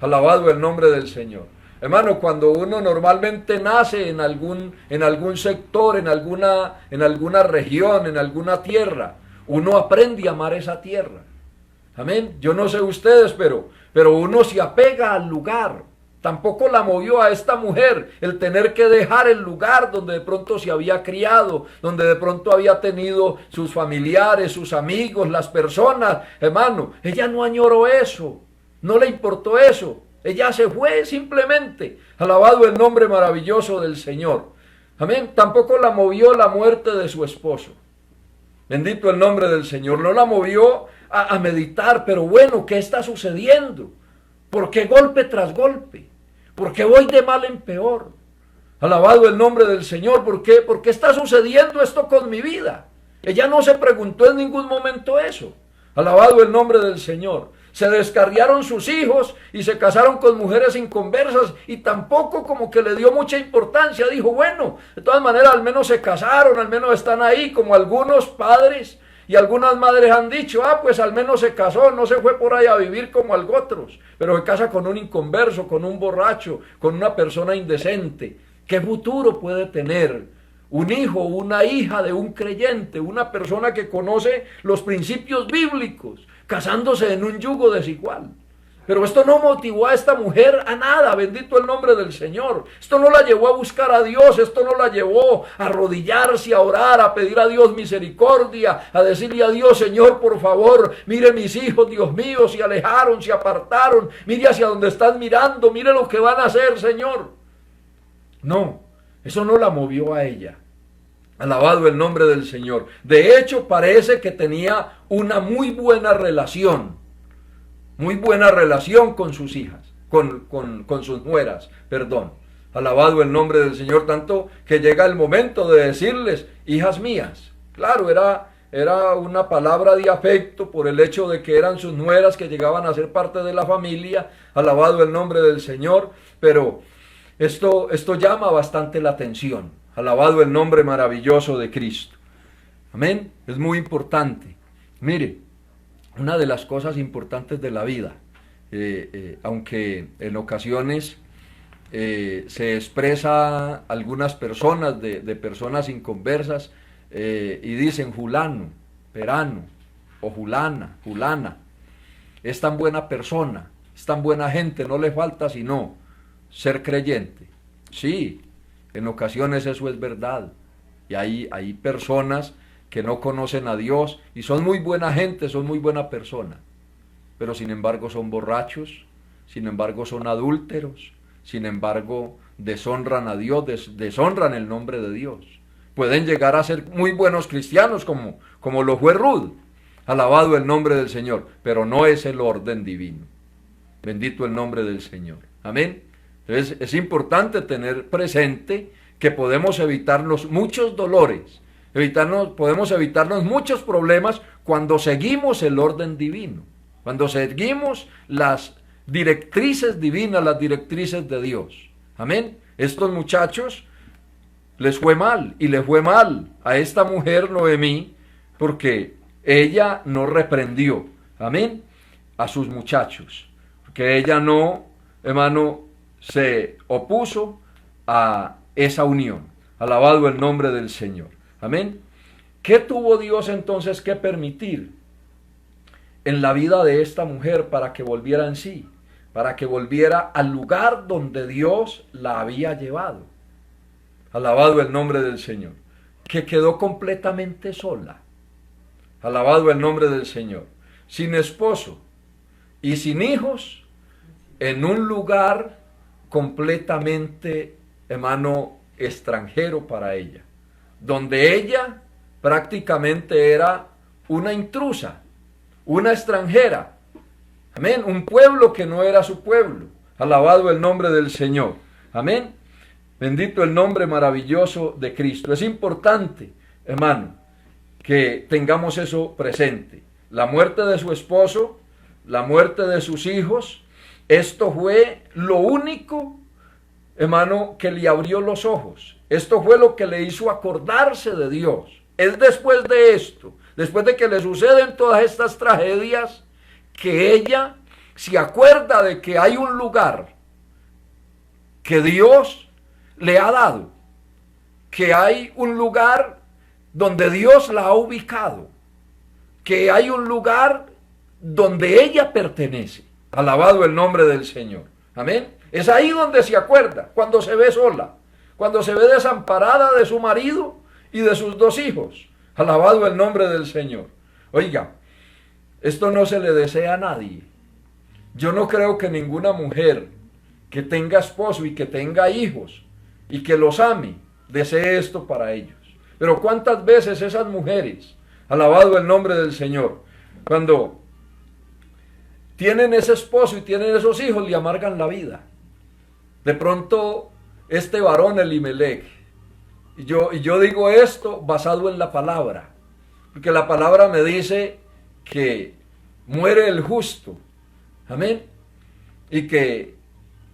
Alabado el nombre del Señor. Hermano, cuando uno normalmente nace en algún sector, en alguna región, en alguna tierra, uno aprende a amar esa tierra. Amén. Yo no sé ustedes, pero uno se apega al lugar. Tampoco la movió a esta mujer el tener que dejar el lugar donde de pronto se había criado, donde de pronto había tenido sus familiares, sus amigos, las personas. Hermano, ella no añoró eso, no le importó eso. Ella se fue simplemente. Alabado el nombre maravilloso del Señor. Amén. Tampoco la movió la muerte de su esposo. Bendito el nombre del Señor. No la movió a meditar, pero bueno, ¿qué está sucediendo? ¿Por qué golpe tras golpe? ¿Por qué voy de mal en peor? Alabado el nombre del Señor. ¿Por qué? ¿Por qué está sucediendo esto con mi vida? Ella no se preguntó en ningún momento eso. Alabado el nombre del Señor. Se descarriaron sus hijos y se casaron con mujeres inconversas y tampoco como que le dio mucha importancia. Dijo, bueno, de todas maneras al menos se casaron, al menos están ahí, como algunos padres y algunas madres han dicho, pues al menos se casó, no se fue por ahí a vivir como otros, pero se casa con un inconverso, con un borracho, con una persona indecente. ¿Qué futuro puede tener un hijo o una hija de un creyente, una persona que conoce los principios bíblicos, casándose en un yugo desigual? Pero esto no motivó a esta mujer a nada, bendito el nombre del Señor. Esto no la llevó a buscar a Dios, esto no la llevó a arrodillarse, a orar, a pedir a Dios misericordia, a decirle a Dios, Señor, por favor, mire mis hijos, Dios mío, se alejaron, se apartaron, mire hacia donde están mirando, mire lo que van a hacer, Señor. No, eso no la movió a ella. Alabado el nombre del Señor. De hecho, parece que tenía una muy buena relación con sus hijas, con sus nueras, perdón. Alabado el nombre del Señor, tanto que llega el momento de decirles, hijas mías. Claro, era una palabra de afecto por el hecho de que eran sus nueras que llegaban a ser parte de la familia. Alabado el nombre del Señor, pero esto llama bastante la atención. Alabado el nombre maravilloso de Cristo. Amén. Es muy importante. Mire, una de las cosas importantes de la vida, aunque en ocasiones se expresa algunas personas, de personas inconversas, y dicen fulano, perano, o fulana, es tan buena persona, es tan buena gente, no le falta sino ser creyente. Sí, en ocasiones eso es verdad, y hay personas que no conocen a Dios y son muy buena gente, son muy buena persona, pero sin embargo son borrachos, sin embargo son adúlteros, sin embargo deshonran a Dios, deshonran el nombre de Dios. Pueden llegar a ser muy buenos cristianos como lo fue Ruth, alabado el nombre del Señor, pero no es el orden divino. Bendito el nombre del Señor. Amén. Entonces es importante tener presente que podemos evitarnos muchos dolores, podemos evitarnos muchos problemas cuando seguimos el orden divino, cuando seguimos las directrices divinas, las directrices de Dios. Amén. Estos muchachos les fue mal, y le fue mal a esta mujer Noemí, porque ella no reprendió, amén, a sus muchachos, porque ella no, hermano, se opuso a esa unión. Alabado el nombre del Señor. Amén. ¿Qué tuvo Dios entonces que permitir en la vida de esta mujer para que volviera en sí? Para que volviera al lugar donde Dios la había llevado. Alabado el nombre del Señor. Que quedó completamente sola. Alabado el nombre del Señor. Sin esposo y sin hijos, en un lugar completamente, hermano, extranjero para ella, donde ella prácticamente era una intrusa, una extranjera, amén, un pueblo que no era su pueblo. Alabado el nombre del Señor, amén, bendito el nombre maravilloso de Cristo. Es importante, hermano, que tengamos eso presente. La muerte de su esposo, la muerte de sus hijos, esto fue lo único, hermano, que le abrió los ojos. Esto fue lo que le hizo acordarse de Dios. Es después de esto, después de que le suceden todas estas tragedias, que ella se acuerda de que hay un lugar que Dios le ha dado, que hay un lugar donde Dios la ha ubicado, que hay un lugar donde ella pertenece. Alabado el nombre del Señor. Amén. Es ahí donde se acuerda, cuando se ve sola, cuando se ve desamparada de su marido y de sus dos hijos. Alabado el nombre del Señor. Oiga, esto no se le desea a nadie. Yo no creo que ninguna mujer que tenga esposo y que tenga hijos y que los ame, desee esto para ellos. Pero cuántas veces esas mujeres, alabado el nombre del Señor, cuando tienen ese esposo y tienen esos hijos, le amargan la vida. De pronto este varón Elimelech. Y yo digo esto basado en la palabra, porque la palabra me dice que muere el justo, amén, y que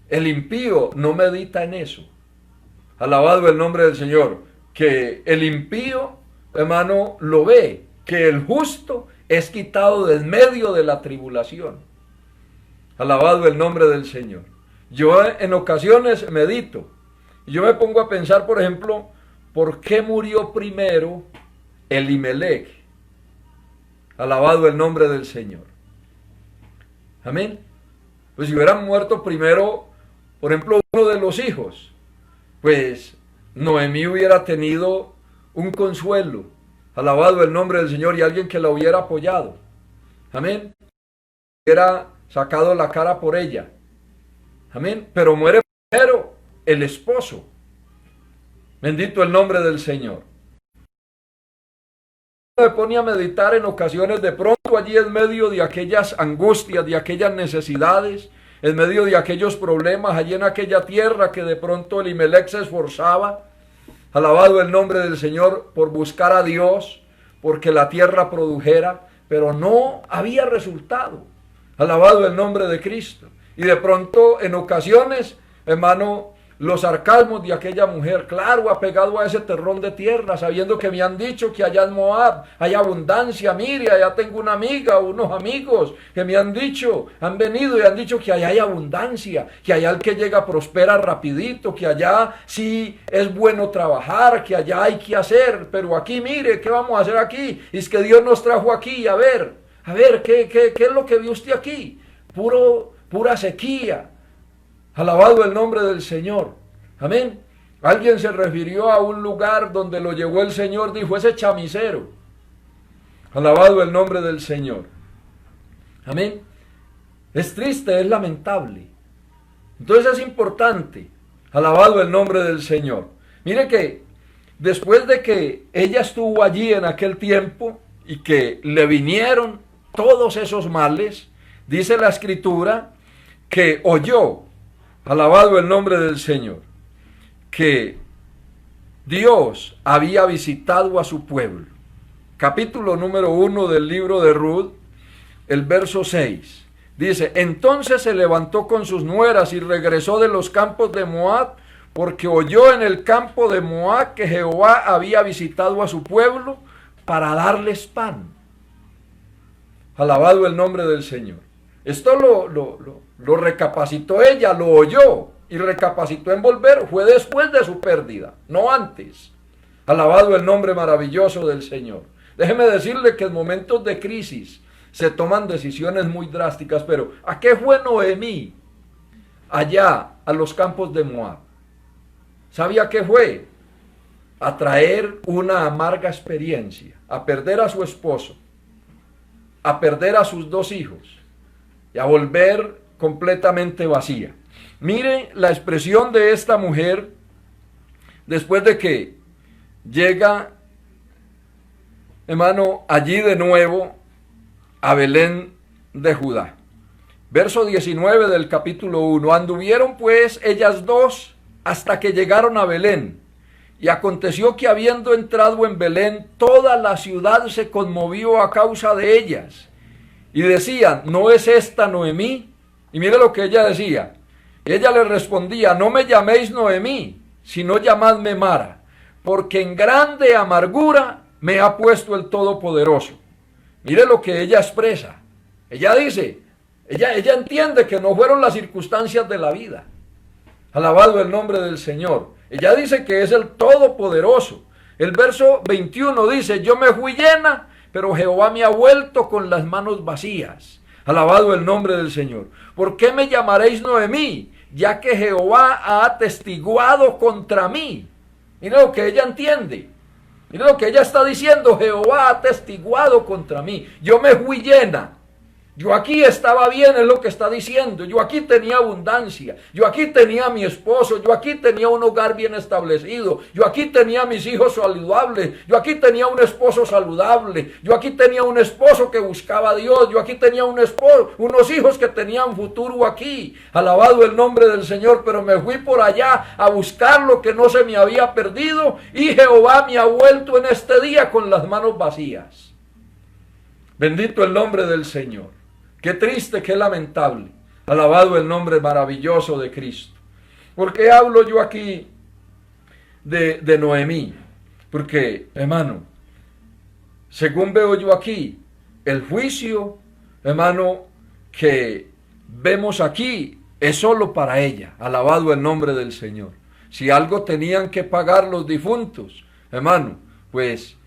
el impío no medita en eso. Alabado el nombre del Señor, que el impío, hermano, lo ve, que el justo es quitado del medio de la tribulación. Alabado el nombre del Señor. Yo en ocasiones medito, y yo me pongo a pensar, por ejemplo, ¿por qué murió primero Elimelech? Alabado el nombre del Señor. Amén. Pues si hubieran muerto primero, por ejemplo, uno de los hijos, pues Noemí hubiera tenido un consuelo. Alabado el nombre del Señor, y alguien que la hubiera apoyado. Amén. Hubiera sacado la cara por ella. Amén. Pero muere primero el esposo. Bendito el nombre del Señor. Me ponía a meditar en ocasiones, de pronto allí en medio de aquellas angustias, de aquellas necesidades, en medio de aquellos problemas, allí en aquella tierra que de pronto Elimelech se esforzaba, alabado el nombre del Señor, por buscar a Dios, porque la tierra produjera, pero no había resultado. Alabado el nombre de Cristo. Y de pronto en ocasiones, hermano, los sarcasmos de aquella mujer, claro, apegado a ese terrón de tierra, sabiendo que me han dicho que allá en Moab hay abundancia. Mire, allá tengo una amiga, unos amigos que me han dicho, han venido y han dicho que allá hay abundancia, que allá el que llega prospera rapidito, que allá sí es bueno trabajar, que allá hay que hacer, pero aquí mire, ¿qué vamos a hacer aquí? Y es que Dios nos trajo aquí, a ver, ¿qué es lo que vio usted aquí? Pura sequía. Alabado el nombre del Señor. Amén. Alguien se refirió a un lugar donde lo llevó el Señor, dijo, ese chamisero. Alabado el nombre del Señor. Amén. Es triste, es lamentable. Entonces es importante. Alabado el nombre del Señor. Mire que después de que ella estuvo allí en aquel tiempo y que le vinieron todos esos males, dice la Escritura que oyó, alabado el nombre del Señor, que Dios había visitado a su pueblo. Capítulo número 1 del libro de Ruth, el verso 6. Dice, entonces se levantó con sus nueras y regresó de los campos de Moab, porque oyó en el campo de Moab que Jehová había visitado a su pueblo para darles pan. Alabado el nombre del Señor. Esto lo recapacitó ella, lo oyó y recapacitó en volver. Fue después de su pérdida, no antes. Alabado el nombre maravilloso del Señor. Déjeme decirle que en momentos de crisis se toman decisiones muy drásticas, pero ¿a qué fue Noemí allá a los campos de Moab? ¿Sabía qué fue? A traer una amarga experiencia, a perder a su esposo, a perder a sus 2 hijos y a volver completamente vacía. Mire la expresión de esta mujer después de que llega, hermano, allí de nuevo a Belén de Judá. Verso 19 del capítulo 1. Anduvieron pues ellas 2 hasta que llegaron a Belén. Y aconteció que habiendo entrado en Belén, toda la ciudad se conmovió a causa de ellas. Y decían, ¿no es esta Noemí? Y mire lo que ella decía. Y ella le respondía, no me llaméis Noemí, sino llamadme Mara, porque en grande amargura me ha puesto el Todopoderoso. Mire lo que ella expresa. Ella dice, ella entiende que no fueron las circunstancias de la vida. Alabado el nombre del Señor. Ella dice que es el Todopoderoso. El verso 21 dice, yo me fui llena, pero Jehová me ha vuelto con las manos vacías. Alabado el nombre del Señor. ¿Por qué me llamaréis Noemí? Ya que Jehová ha atestiguado contra mí. Mira lo que ella entiende. Mira lo que ella está diciendo. Jehová ha atestiguado contra mí. Yo me fui llena. Yo aquí estaba bien, es lo que está diciendo. Yo aquí tenía abundancia. Yo aquí tenía a mi esposo. Yo aquí tenía un hogar bien establecido. Yo aquí tenía a mis hijos saludables. Yo aquí tenía un esposo saludable. Yo aquí tenía un esposo que buscaba a Dios. Yo aquí tenía un esposo, unos hijos que tenían futuro aquí. Alabado el nombre del Señor. Pero me fui por allá a buscar lo que no se me había perdido. Y Jehová me ha vuelto en este día con las manos vacías. Bendito el nombre del Señor. Qué triste, qué lamentable. Alabado el nombre maravilloso de Cristo. ¿Por qué hablo yo aquí de Noemí? Porque, hermano, según veo yo aquí, el juicio, hermano, que vemos aquí es solo para ella. Alabado el nombre del Señor. Si algo tenían que pagar los difuntos, hermano, pues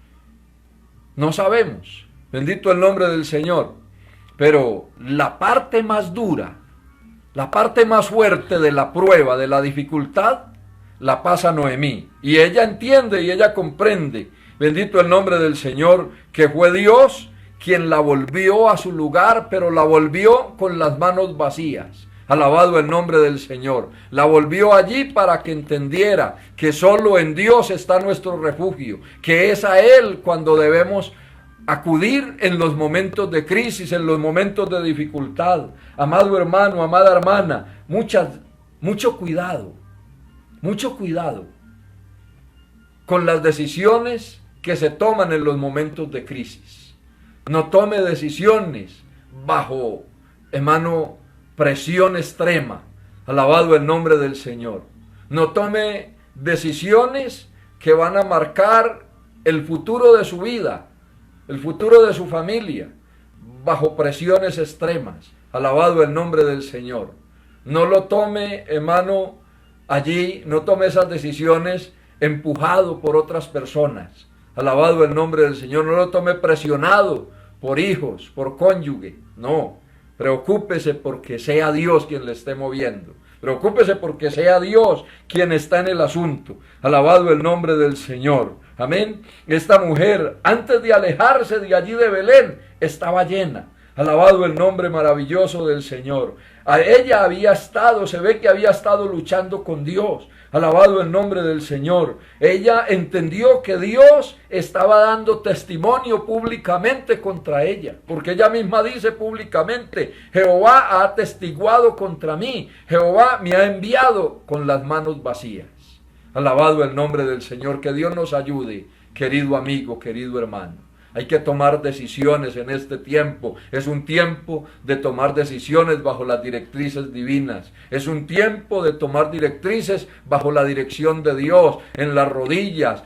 no sabemos. Bendito el nombre del Señor. Pero la parte más dura, la parte más fuerte de la prueba, de la dificultad, la pasa Noemí. Y ella entiende y ella comprende, bendito el nombre del Señor, que fue Dios quien la volvió a su lugar, pero la volvió con las manos vacías. Alabado el nombre del Señor. La volvió allí para que entendiera que solo en Dios está nuestro refugio, que es a Él cuando debemos acudir en los momentos de crisis, en los momentos de dificultad. Amado hermano, amada hermana, mucho cuidado con las decisiones que se toman en los momentos de crisis. No tome decisiones bajo, hermano, presión extrema. Alabado el nombre del Señor. No tome decisiones que van a marcar el futuro de su vida, el futuro de su familia, bajo presiones extremas. Alabado el nombre del Señor. No lo tome, hermano, allí, no tome esas decisiones empujado por otras personas. Alabado el nombre del Señor. No lo tome presionado por hijos, por cónyuge. No, preocúpese porque sea Dios quien le esté moviendo. Preocúpese porque sea Dios quien está en el asunto. Alabado el nombre del Señor. Amén. Esta mujer, antes de alejarse de allí de Belén, estaba llena. Alabado el nombre maravilloso del Señor. A ella había estado, se ve que había estado luchando con Dios. Alabado el nombre del Señor. Ella entendió que Dios estaba dando testimonio públicamente contra ella. Porque ella misma dice públicamente, Jehová ha atestiguado contra mí. Jehová me ha enviado con las manos vacías. Alabado el nombre del Señor. Que Dios nos ayude, querido amigo, querido hermano. Hay que tomar decisiones en este tiempo. Es un tiempo de tomar decisiones bajo las directrices divinas. Es un tiempo de tomar directrices bajo la dirección de Dios, en las rodillas,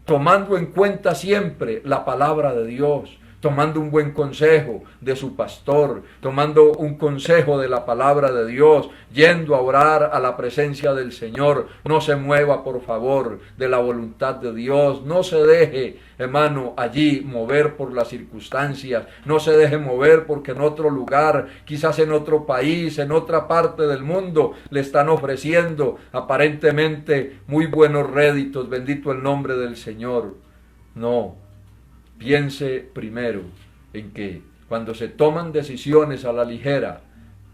tomando en cuenta siempre la palabra de Dios, tomando un buen consejo de su pastor, tomando un consejo de la palabra de Dios, yendo a orar a la presencia del Señor. No se mueva, por favor, de la voluntad de Dios. No se deje, hermano, allí mover por las circunstancias. No se deje mover porque en otro lugar, quizás en otro país, en otra parte del mundo, le están ofreciendo aparentemente muy buenos réditos. Bendito el nombre del Señor. No. Piense primero en que cuando se toman decisiones a la ligera,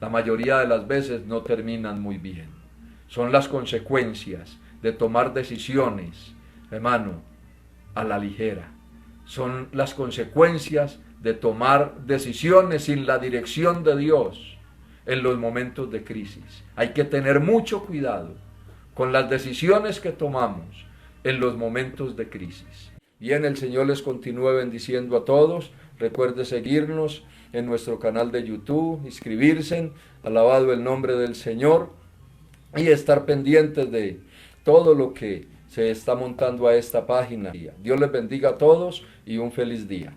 la mayoría de las veces no terminan muy bien. Son las consecuencias de tomar decisiones, hermano, a la ligera. Son las consecuencias de tomar decisiones sin la dirección de Dios en los momentos de crisis. Hay que tener mucho cuidado con las decisiones que tomamos en los momentos de crisis. Bien, el Señor les continúe bendiciendo a todos. Recuerde seguirnos en nuestro canal de YouTube, inscribirse, alabado el nombre del Señor, y estar pendientes de todo lo que se está montando a esta página. Dios les bendiga a todos y un feliz día.